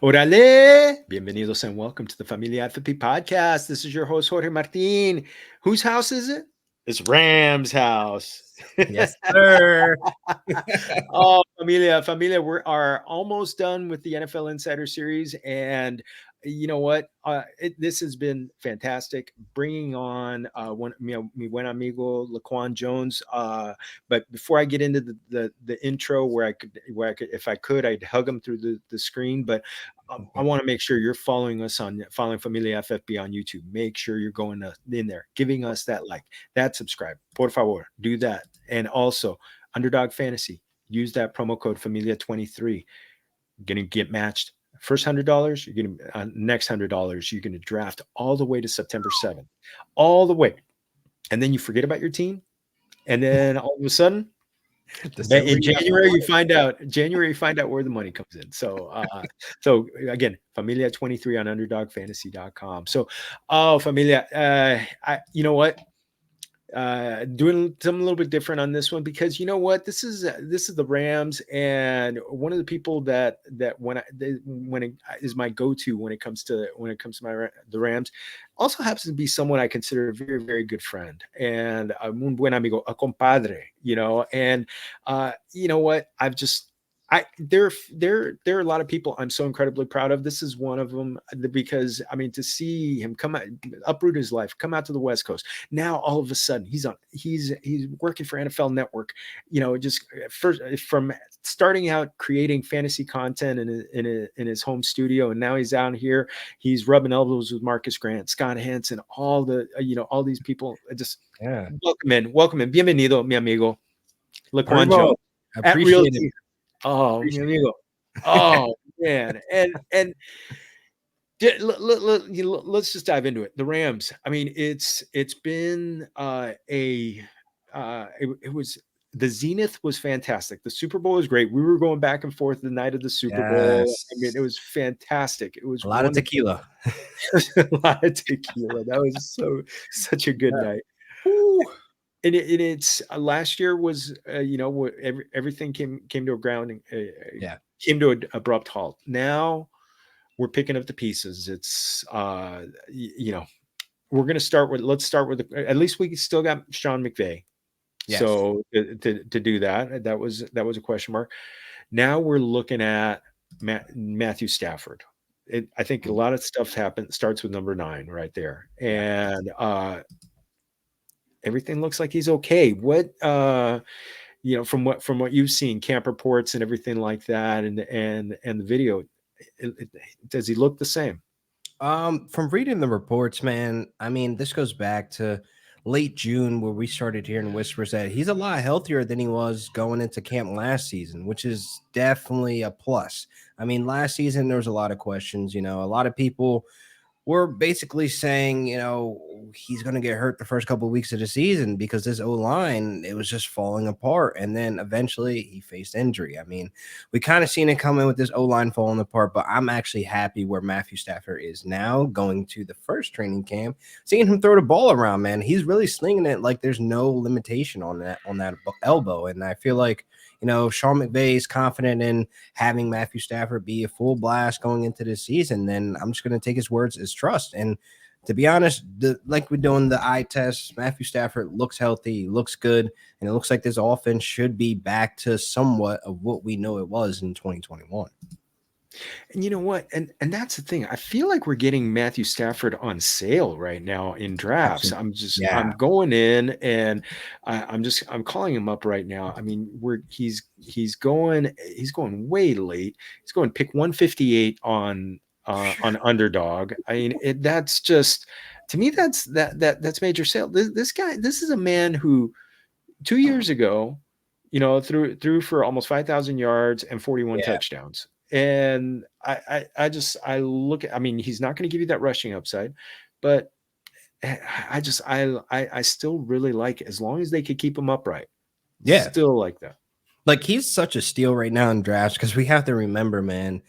Orale! Bienvenidos and welcome to the Familia FFB podcast. This is your host, Jorge Martin. Whose house is it? It's Ram's house. Yes, sir. Oh, Familia, we are almost done with the NFL Insider Series. And you know what? This has been fantastic. Bringing on mi buen amigo LaQuan Jones. But before I get into the intro, where I could, if I could, I'd hug him through the screen. But I want to make sure you're following Familia FFB on YouTube. Make sure you're going in there, giving us that like, that subscribe. Por favor, do that. And also, Underdog Fantasy. Use that promo code Familia23. Going to get matched. First $100, you're going to next $100, you're going to draft all the way to September 7th, all the way, and then you forget about your team, and then all of a sudden, in January you find out where the money comes in. So, again, Familia 23 on UnderdogFantasy.com. So, Familia, you know what? Doing something a little bit different on this one, because you know what, this is the Rams, and one of the people that when it is my go-to when it comes to the Rams, also happens to be someone I consider a very, very good friend, and un buen amigo, a compadre, and you know what, there are a lot of people I'm so incredibly proud of. This is one of them, because I mean, to see him come out, uproot his life, come out to the West Coast. Now all of a sudden he's working for NFL Network. Just first from starting out creating fantasy content in his home studio, and now he's out here. He's rubbing elbows with Marcus Grant, Scott Hansen, all these people. Welcome in, bienvenido, mi amigo, LaQuan Jones. Appreciate it. Oh, mi amigo. Oh, man. And let's just dive into it. The Rams. I mean, it's been it was, the zenith was fantastic. The Super Bowl was great. We were going back and forth the night of the Super Bowl. I mean, it was fantastic. It was a lot of tequila. A lot of tequila. That was such a good night. Woo. And it's last year was everything came to a grounding, came to an abrupt halt. Now we're picking up the pieces. It's we're going to start with, at least we still got Sean McVay. Yes. So to do that was a question mark. Now we're looking at Matthew Stafford. I think a lot of stuff starts with number 9 right there, and everything looks like he's okay. What from what you've seen, camp reports and everything like that, and the video, does he look the same? From reading the reports, man, I mean, this goes back to late June, where we started hearing whispers that he's a lot healthier than he was going into camp last season, which is definitely a plus. I mean, last season there was a lot of questions. A lot of people were basically saying, he's going to get hurt the first couple of weeks of the season because this O-line, it was just falling apart. And then eventually he faced injury. I mean, we kind of seen it coming with this O-line falling apart, but I'm actually happy where Matthew Stafford is now, going to the first training camp, seeing him throw the ball around, man. He's really slinging it like there's no limitation on that elbow. And I feel like, Sean McVay is confident in having Matthew Stafford be a full blast going into this season. Then I'm just going to take his words as trust. And to be honest, like we're doing the eye test, Matthew Stafford looks healthy, looks good, and it looks like this offense should be back to somewhat of what we know it was in 2021. And you know what? And that's the thing. I feel like we're getting Matthew Stafford on sale right now in drafts. Absolutely. I'm going in, and I'm calling him up right now. I mean, he's going way late. He's going pick 158 on Underdog. I mean, that's just, to me, that's major sale. This guy, this is a man who 2 years ago, threw for almost 5,000 yards and 41 touchdowns. And I look at, I mean, he's not going to give you that rushing upside, but I still really like it, as long as they could keep him upright. Yeah. Still like that. Like, he's such a steal right now in drafts, because we have to remember, man,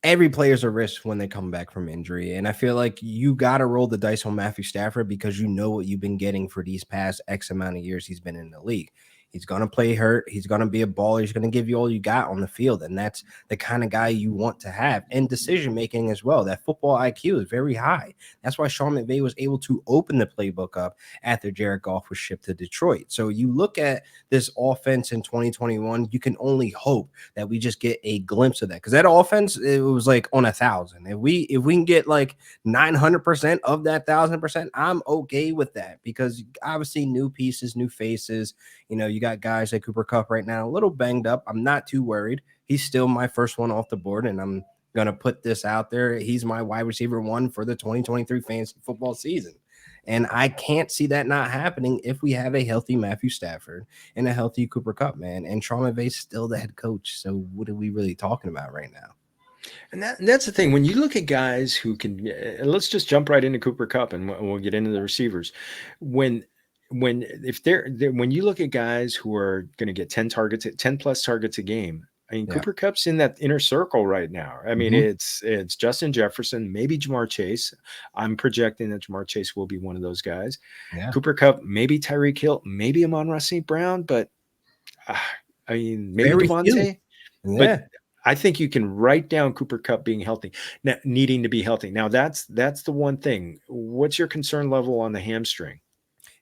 every player's a risk when they come back from injury. And I feel like you got to roll the dice on Matthew Stafford, because you know what you've been getting for these past X amount of years he's been in the league. He's going to play hurt. He's going to be a baller. He's going to give you all you got on the field. And that's the kind of guy you want to have. And decision making as well. That football IQ is very high. That's why Sean McVay was able to open the playbook up after Jared Goff was shipped to Detroit. So you look at this offense in 2021, you can only hope that we just get a glimpse of that. Because that offense, it was like on 1,000. If we can get like 900% of that 1,000%, I'm okay with that. Because obviously new pieces, new faces. You know, you got guys like Cooper Kupp right now, a little banged up. I'm not too worried. He's still my first one off the board, and I'm going to put this out there. He's my wide receiver 1 for the 2023 fantasy football season. And I can't see that not happening if we have a healthy Matthew Stafford and a healthy Cooper Kupp, man. And Sean McVay's still the head coach. So what are we really talking about right now? And that's the thing. When you look at guys who can, let's just jump right into Cooper Kupp, and we'll get into the receivers. When you look at guys who are going to get 10 plus targets a game, I mean, Cooper Kupp's in that inner circle right now. I mean, it's Justin Jefferson, maybe Jamar Chase. I'm projecting that Jamar Chase will be one of those guys. Yeah. Cooper Kupp, maybe Tyreek Hill, maybe Amon-Ra St. Brown, but I mean, maybe Devontae. Yeah. But I think you can write down Cooper Kupp being healthy, now, needing to be healthy. Now, that's the one thing. What's your concern level on the hamstring?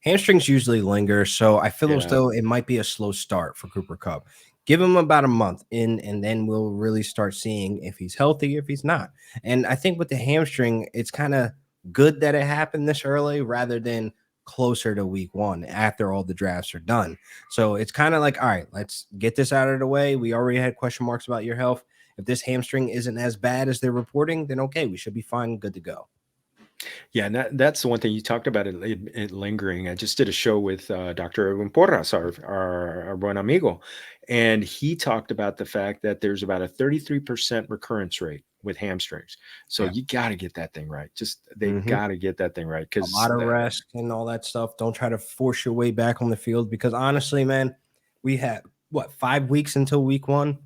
Hamstrings usually linger, so I feel as though it might be a slow start for Cooper Kupp. Give him about a month in, and then we'll really start seeing if he's healthy, if he's not. And I think with the hamstring, it's kind of good that it happened this early rather than closer to week 1 after all the drafts are done. So it's kind of like, all right, let's get this out of the way. We already had question marks about your health. If this hamstring isn't as bad as they're reporting, then okay, we should be fine, good to go. Yeah, and that's the one thing you talked about, it lingering. I just did a show with Dr. Edwin Porras, our buen amigo, and he talked about the fact that there's about a 33% recurrence rate with hamstrings. So you got to get that thing right. They've got to get that thing right, because a lot of rest and all that stuff. Don't try to force your way back on the field, because honestly, man, we have 5 weeks until week 1.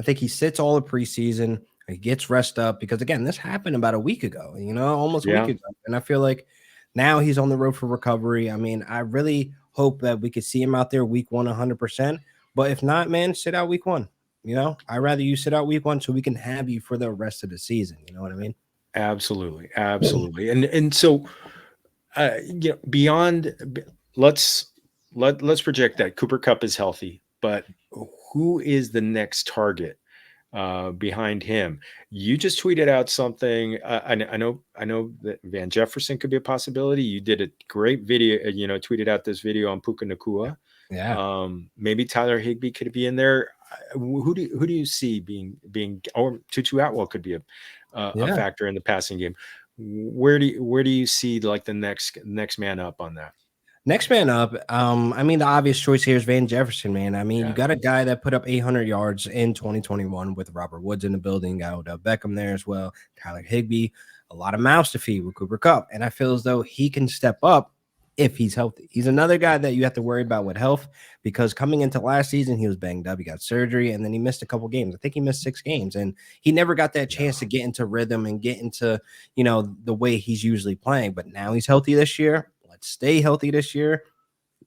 I think he sits all the preseason. He gets rest up, because again, this happened about a week ago, almost a week ago. And I feel like now he's on the road for recovery. I mean, I really hope that we could see him out there week 1, 100%. But if not, man, sit out week 1. I'd rather you sit out week 1 so we can have you for the rest of the season. You know what I mean? Absolutely. And so, beyond, let's project that Cooper Kupp is healthy, but who is the next target behind him? You just tweeted out something. I know that Van Jefferson could be a possibility. You did a great video, tweeted out this video on Puka Nacua. Yeah. Maybe Tyler Higbee could be in there. Who do you see being, or Tutu Atwell could be a factor in the passing game? Where do you see like the next man up on that? Next man up, I mean, the obvious choice here is Van Jefferson, man. I mean, you got a guy that put up 800 yards in 2021 with Robert Woods in the building, got Odell Beckham there as well, Tyler Higbee, a lot of mouths to feed with Cooper Kupp. And I feel as though he can step up if he's healthy. He's another guy that you have to worry about with health, because coming into last season, he was banged up. He got surgery, and then he missed a couple games. I think he missed 6 games, and he never got that chance to get into rhythm and get into, the way he's usually playing. But now he's healthy this year. Let's stay healthy this year.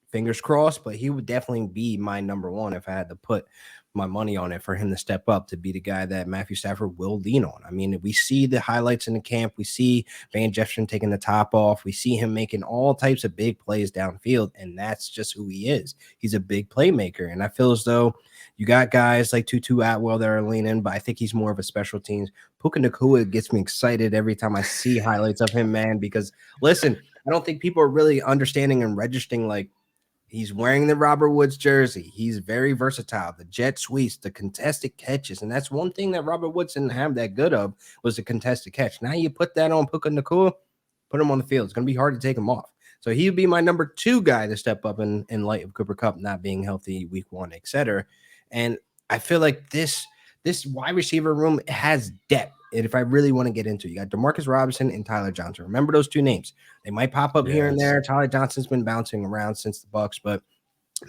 Fingers crossed, but he would definitely be my number 1 if I had to put my money on it, for him to step up to be the guy that Matthew Stafford will lean on. I mean, we see the highlights in the camp. We see Van Jefferson taking the top off. We see him making all types of big plays downfield, and that's just who he is. He's a big playmaker, and I feel as though you got guys like Tutu Atwell that are leaning, but I think he's more of a special teams. Puka Nacua gets me excited every time I see highlights of him, man, because, listen, I don't think people are really understanding and registering, like, he's wearing the Robert Woods jersey. He's very versatile. The jet sweeps, the contested catches. And that's one thing that Robert Woods didn't have that good of, was the contested catch. Now you put that on Puka Nacua, put him on the field. It's going to be hard to take him off. So he would be my number 2 guy to step up in light of Cooper Kupp not being healthy week 1, etc. And I feel like this wide receiver room has depth. And if I really want to get into it, you got DeMarcus Robinson and Tyler Johnson. Remember those 2 names. They might pop up here and there. Tyler Johnson's been bouncing around since the Bucs, but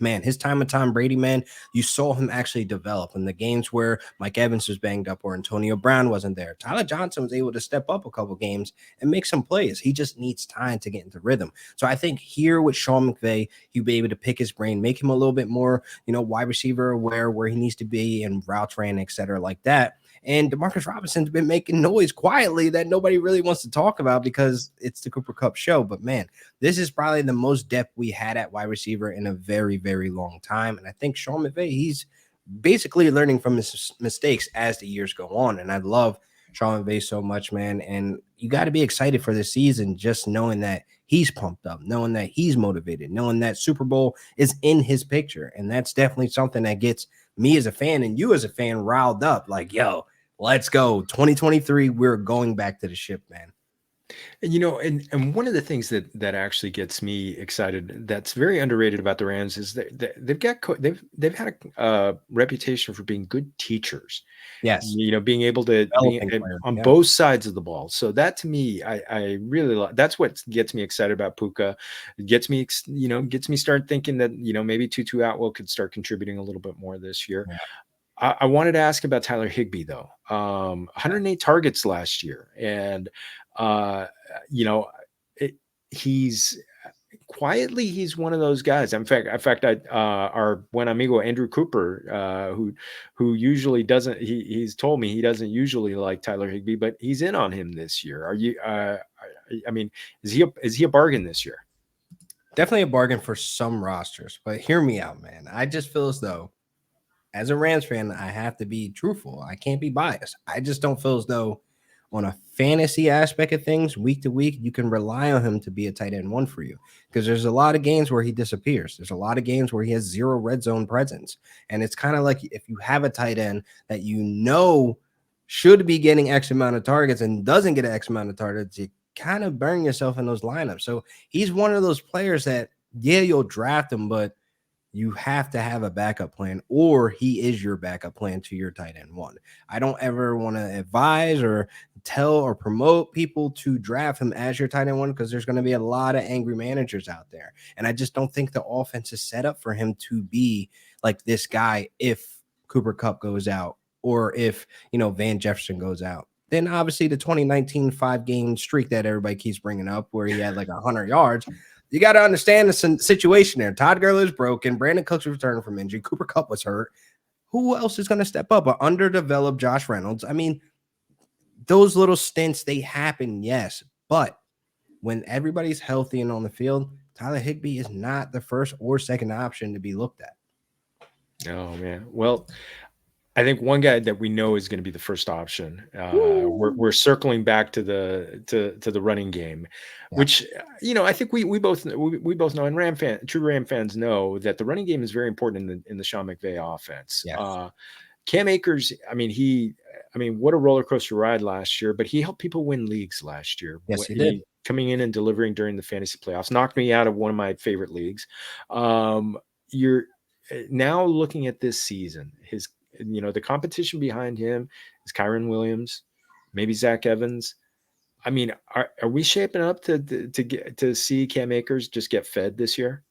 man, his time with Tom Brady, man, you saw him actually develop in the games where Mike Evans was banged up or Antonio Brown wasn't there. Tyler Johnson was able to step up a couple games and make some plays. He just needs time to get into rhythm. So I think here with Sean McVay, he'll be able to pick his brain, make him a little bit more, wide receiver aware where he needs to be and routes ran, et cetera, like that. And Demarcus Robinson's been making noise quietly that nobody really wants to talk about because it's the Cooper Kupp show. But man, this is probably the most depth we had at wide receiver in a very, very long time. And I think Sean McVay, he's basically learning from his mistakes as the years go on. And I love Sean McVay so much, man. And you got to be excited for this season, just knowing that he's pumped up, knowing that he's motivated, knowing that Super Bowl is in his picture. And that's definitely something that gets me as a fan and you as a fan riled up. Like, yo, let's go. 2023, we're going back to the ship, man. And one of the things that actually gets me excited, that's very underrated about the Rams, is that they've had a reputation for being good teachers. Yes, being able to be on both sides of the ball. So that to me, I really like. That's what gets me excited about Puka. It gets me start thinking that maybe Tutu Atwell could start contributing a little bit more this year. Yeah. I wanted to ask about Tyler Higbee though. 108 targets last year, and he's one of those guys. In fact, our buen amigo Andrew Cooper, who usually doesn't, he's told me he doesn't usually like Tyler Higbee, but he's in on him this year. Are you? Is he a bargain this year? Definitely a bargain for some rosters, but hear me out, man. I just feel as though, as a Rams fan, I have to be truthful. I can't be biased. I just don't feel as though on a fantasy aspect of things, week to week, you can rely on him to be a tight end one for you, because there's a lot of games where he disappears. There's a lot of games where he has zero red zone presence. And it's kind of like if you have a tight end that should be getting X amount of targets and doesn't get X amount of targets, you kind of burn yourself in those lineups. So he's one of those players that, yeah, you'll draft him, but you have to have a backup plan, or he is your backup plan to your tight end one. I don't ever want to advise or tell or promote people to draft him as your tight end one, because there's going to be a lot of angry managers out there. And I just don't think the offense is set up for him to be like this guy if Cooper Kupp goes out, or if, Van Jefferson goes out. Then obviously the 2019 5-game streak that everybody keeps bringing up where he had like 100 yards. You got to understand the situation there. Todd Gurley is broken. Brandon Cooks was returning from injury. Cooper Kupp was hurt. Who else is going to step up? An underdeveloped Josh Reynolds. I mean, those little stints, they happen, yes. But when everybody's healthy and on the field, Tyler Higbee is not the first or second option to be looked at. Oh, man. Well, I think one guy that we know is going to be the first option. We're circling back to the running game, which I think we both know, and true Ram fans know that the running game is very important in the Sean McVay offense. Yes. Cam Akers, what a roller coaster ride last year, but he helped people win leagues last year. Yes, he did. Coming in and delivering during the fantasy playoffs, knocked me out of one of my favorite leagues. You're now looking at this season, the competition behind him is Kyron Williams, maybe Zach Evans. I mean, are we shaping up to see Cam Akers just get fed this year?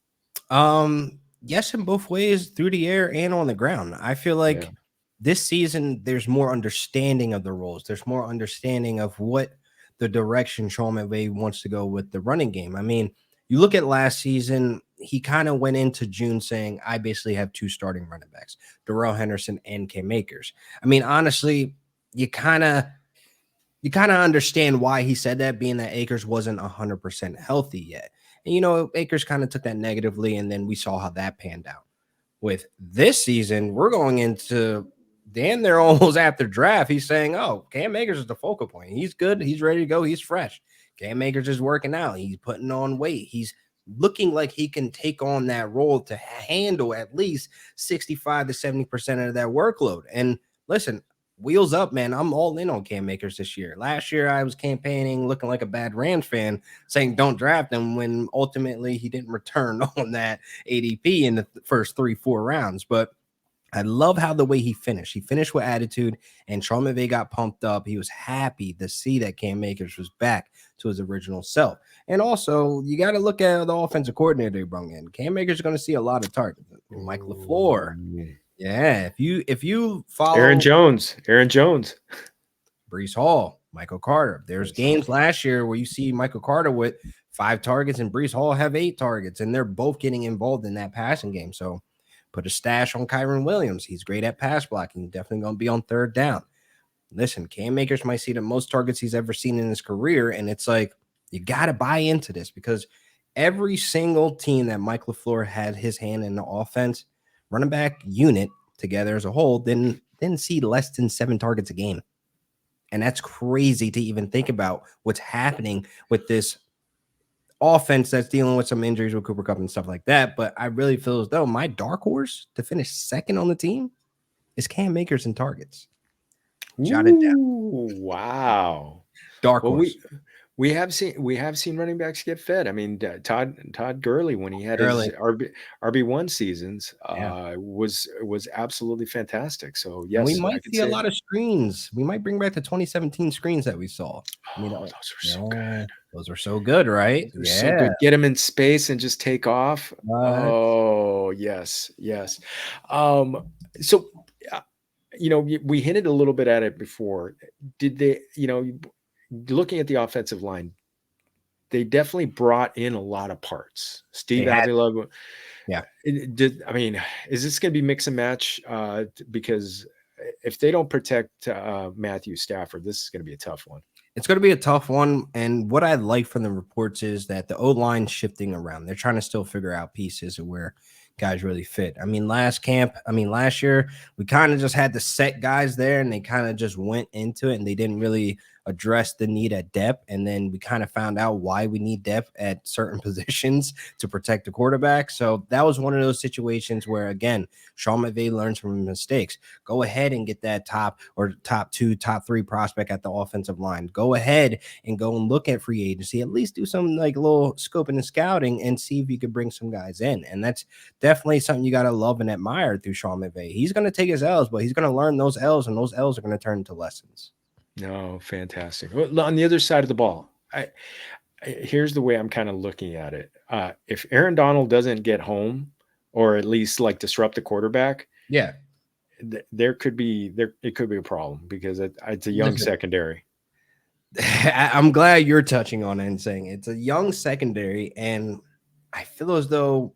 Yes, in both ways, through the air and on the ground. I feel like this season there's more understanding of the roles. There's more understanding of what the direction Sean McVay wants to go with the running game. I mean, you look at last season, he kind of went into June saying, I basically have two starting running backs, Darrell Henderson and Cam Akers. I mean, honestly, you kind of understand why he said that, being that Akers wasn't 100% healthy yet. And, Akers kind of took that negatively, and then we saw how that panned out. With this season, we're going into damn near almost after draft. He's saying, oh, Cam Akers is the focal point. He's good. He's ready to go. He's fresh. Cam Akers is working out. He's putting on weight. He's looking like he can take on that role to handle at least 65 to 70% of that workload. And listen, wheels up, man. I'm all in on Cam Akers this year. Last year, I was campaigning, looking like a bad Rams fan, saying don't draft him, when ultimately he didn't return on that ADP in the first 3-4 rounds. But I love how the way he finished. He finished with attitude, and Sean McVay got pumped up. He was happy to see that Cam Akers was back to his original self. And also, you got to look at the offensive coordinator they brought in. Cam Akers is going to see a lot of targets. Mike LaFleur. Yeah, if you follow Aaron Jones, Brees Hall, Michael Carter. There's games last year where you see Michael Carter with 5 targets and Brees Hall have 8 targets, and they're both getting involved in that passing game. So put a stash on Kyron Williams. He's great at pass blocking. Definitely going to be on third down. Listen, Cam Akers might see the most targets he's ever seen in his career, and it's like you got to buy into this because every single team that Mike LaFleur had his hand in the offense, running back unit together as a whole, didn't see less than 7 targets a game. And that's crazy to even think about what's happening with this offense that's dealing with some injuries with Cooper Kupp and stuff like that. But I really feel as though my dark horse to finish second on the team is Cam Akers in targets. Jot it down. Wow. Dark horse. We have seen running backs get fed. I mean, Todd Gurley, when he had his RB1 seasons, was absolutely fantastic. So yes, and we might see a lot of screens. We might bring back the 2017 screens that we saw. I mean, those were so good. Those were so good, right? So good. Get them in space and just take off. Oh yes. So we hinted a little bit at it before. Did they? Looking at the offensive line, they definitely brought in a lot of parts. Steve Avila. Yeah. Is this going to be mix and match? Because if they don't protect Matthew Stafford, this is going to be a tough one. It's going to be a tough one. And what I like from the reports is that the O-line shifting around. They're trying to still figure out pieces of where guys really fit. Last year, we kind of just had the set guys there and they kind of just went into it and they didn't really address the need at depth. And then we kind of found out why we need depth at certain positions to protect the quarterback. So that was one of those situations where, again, Sean McVay learns from mistakes. Go ahead and get that top 2, top 3 prospect at the offensive line. Go ahead and go and look at free agency. At least do some like little scoping and scouting and see if you could bring some guys in. And that's definitely something you got to love and admire through Sean McVay. He's going to take his L's, but he's going to learn those L's, and those L's are going to turn into lessons. No, fantastic. Well, on the other side of the ball, here's the way I'm kind of looking at it. If Aaron Donald doesn't get home, or at least like disrupt the quarterback, it could be a problem because it's a young secondary. I'm glad you're touching on it and saying it's a young secondary, and I feel as though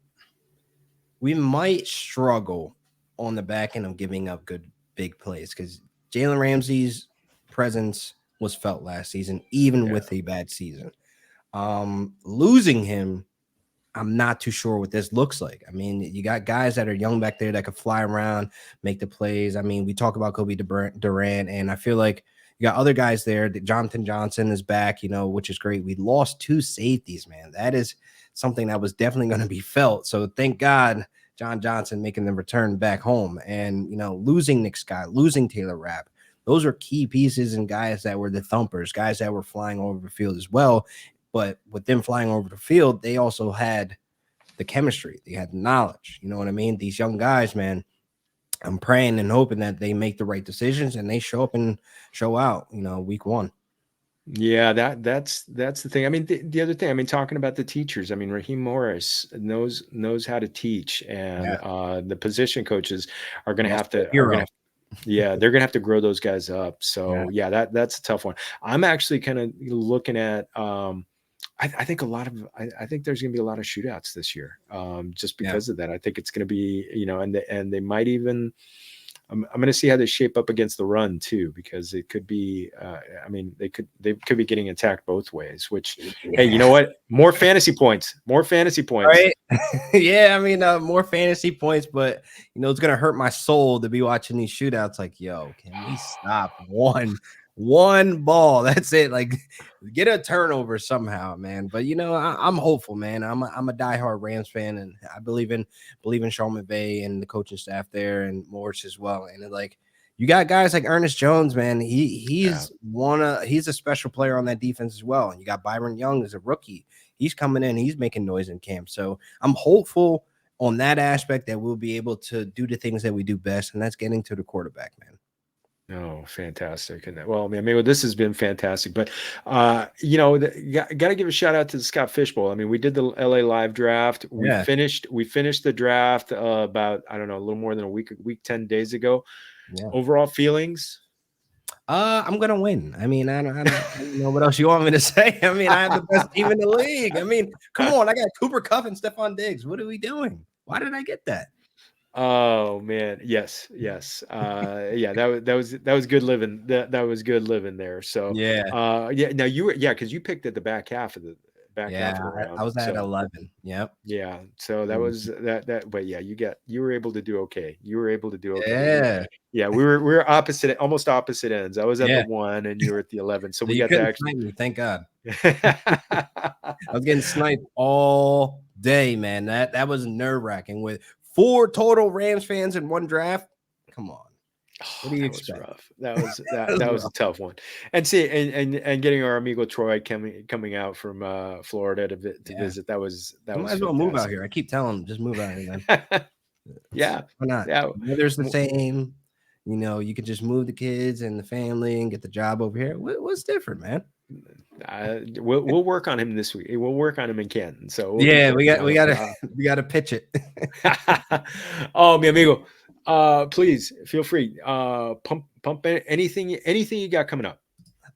we might struggle on the back end of giving up good big plays because Jalen Ramsey's presence was felt last season, even with a bad season. Losing him, I'm not too sure what this looks like. You got guys that are young back there that could fly around, make the plays. We talk about Kobe Durant, and I feel like you got other guys there. Jonathan Johnson is back, which is great. We lost 2 safeties, man. That is something that was definitely going to be felt. So thank God John Johnson making the return back home, and losing Nick Scott, losing Taylor Rapp. Those are key pieces and guys that were the thumpers, guys that were flying over the field as well. But with them flying over the field, they also had the chemistry. They had the knowledge. You know what I mean? These young guys, man, I'm praying and hoping that they make the right decisions and they show up and show out, week 1. Yeah, that's the thing. The other thing, talking about the teachers, Raheem Morris knows how to teach, and the position coaches are going to have to they're going to have to grow those guys up. So that's a tough one. I'm actually kind of looking at, I think there's going to be a lot of shootouts this year, just because of that. I think it's going to be, and they might even, I'm going to see how they shape up against the run too, because it could be, they could be getting attacked both ways, which, hey, you know what? More fantasy points. Right? More fantasy points, but it's going to hurt my soul to be watching these shootouts. Like, yo, can we stop one ball? That's it. Like, get a turnover somehow, man. But I'm hopeful, man. I'm a diehard Rams fan, and I believe in Sean McVay and the coaching staff there, and Morris as well. And you got guys like Ernest Jones, man. He's a special player on that defense as well. And you got Byron Young as a rookie. He's coming in. He's making noise in camp. So I'm hopeful on that aspect that we'll be able to do the things that we do best, and that's getting to the quarterback, man. Oh, fantastic. And well, man, maybe this has been fantastic, but got to give a shout out to the Scott Fishbowl. I mean, we did the LA live draft. We Yeah. finished the draft about, I don't know, a little more than a week 10 days ago. Yeah. Overall feelings? I'm gonna win. I mean, I don't know what else you want me to say. I mean, I have the best team in the league. I mean, come on, I got Cooper Kupp and Stephon Diggs. What are we doing? Why did I get that? Oh man, yes. Yeah, that was good living. That was good living there. So Yeah. yeah, now because you picked at the back half of the Yeah, I round. was at So 11. Yep. yeah, so that was that. But yeah, you were able to do okay. You were able to do okay. Yeah. We were almost opposite ends. I was at the Yeah. 1 and you were at the 11. So So we you got to couldn't actually. snipe me, thank God. I was getting sniped all day, man. That was nerve-wracking with 4 total Rams fans in one draft. Come on. What do you That was expect? rough. That was That was that was a rough. tough one. And see, and getting our amigo Troy coming out from Florida to Yeah. visit. That was You might as well move out here. I keep telling him, just move out here, man. Yeah, Why not? yeah. Weather's the same. You know, you could just move the kids and the family and get the job over here. What's different, man? We'll work on him this week. We'll work on him in Canton. So we'll Yeah, keep we working on gotta we gotta pitch it. Oh, mi amigo. Please feel free. Pump anything you got coming up.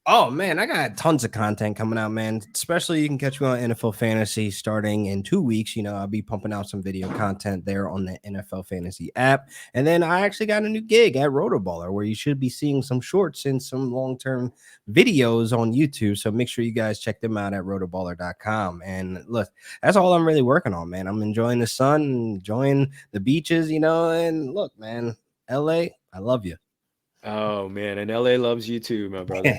Oh man, I got tons of content coming out, man. Especially you can catch me on NFL Fantasy starting in 2 weeks. You know, I'll be pumping out some video content there on the NFL Fantasy app. And then I actually got a new gig at Rotoballer where you should be seeing some shorts and some long-term videos on YouTube. So make sure you guys check them out at rotoballer.com. And look, that's all I'm really working on, man. I'm enjoying the sun, enjoying the beaches, you know, and look, man, LA, I love you. Oh man, and LA loves you too, my brother.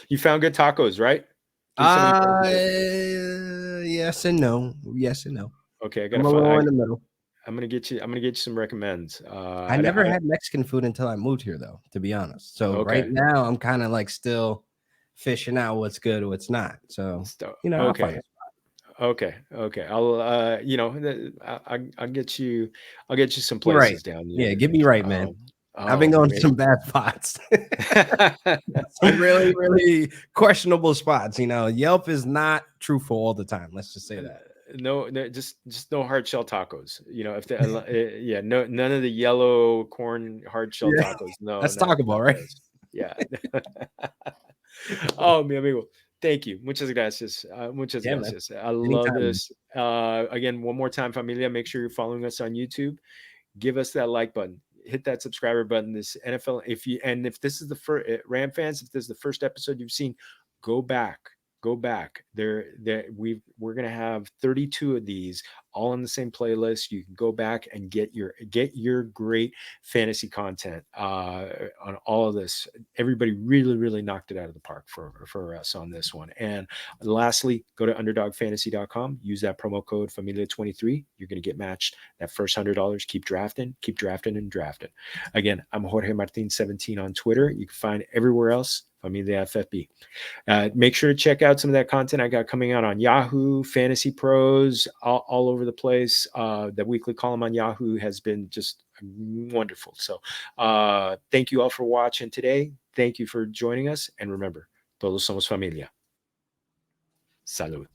You found good tacos, right? Give somebody Yes and no. Yes and no. Okay, I I'm gotta a find. little in the middle. I'm gonna get you some recommends. I never had Mexican food until I moved here, though, to be honest. So right Okay. now I'm kind of like still fishing out what's good or what's not. So I'll find Okay. it. Okay. I'll I'll get you some You're right. places down Yeah, there. get me right, man. I've been Oh going to man. some bad spots. Some really, really questionable spots. You know, Yelp is not truthful all the time. Let's just say that. No, just no hard shell tacos. You know, if yeah, no, none of the yellow corn hard shell Yeah, tacos. No, let's talk about not right. those. Yeah. Oh, mi amigo. Thank you. Muchas gracias. Muchas Yeah, man. gracias. I love Anytime, man. this. Again, one more time, familia, make sure you're following us on YouTube. Give us that like button. Hit that subscriber button. This NFL, if this is the first Ram fans, if this is the first episode you've seen, go back. We're gonna have 32 of these all in the same playlist. You can go back and get your great fantasy content on all of this. Everybody really knocked it out of the park for us on this one. And lastly, go to underdogfantasy.com, use that promo code Familia23. You're gonna get matched that first $100. Keep drafting and drafting. Again, I'm Jorge Martin 17 on Twitter. You can find everywhere else Familia FFB. Make sure to check out some of that content I got coming out on Yahoo, Fantasy Pros, all over the place. The weekly column on Yahoo has been just wonderful. So thank you all for watching today. Thank you for joining us. And remember, todos somos familia. Salud.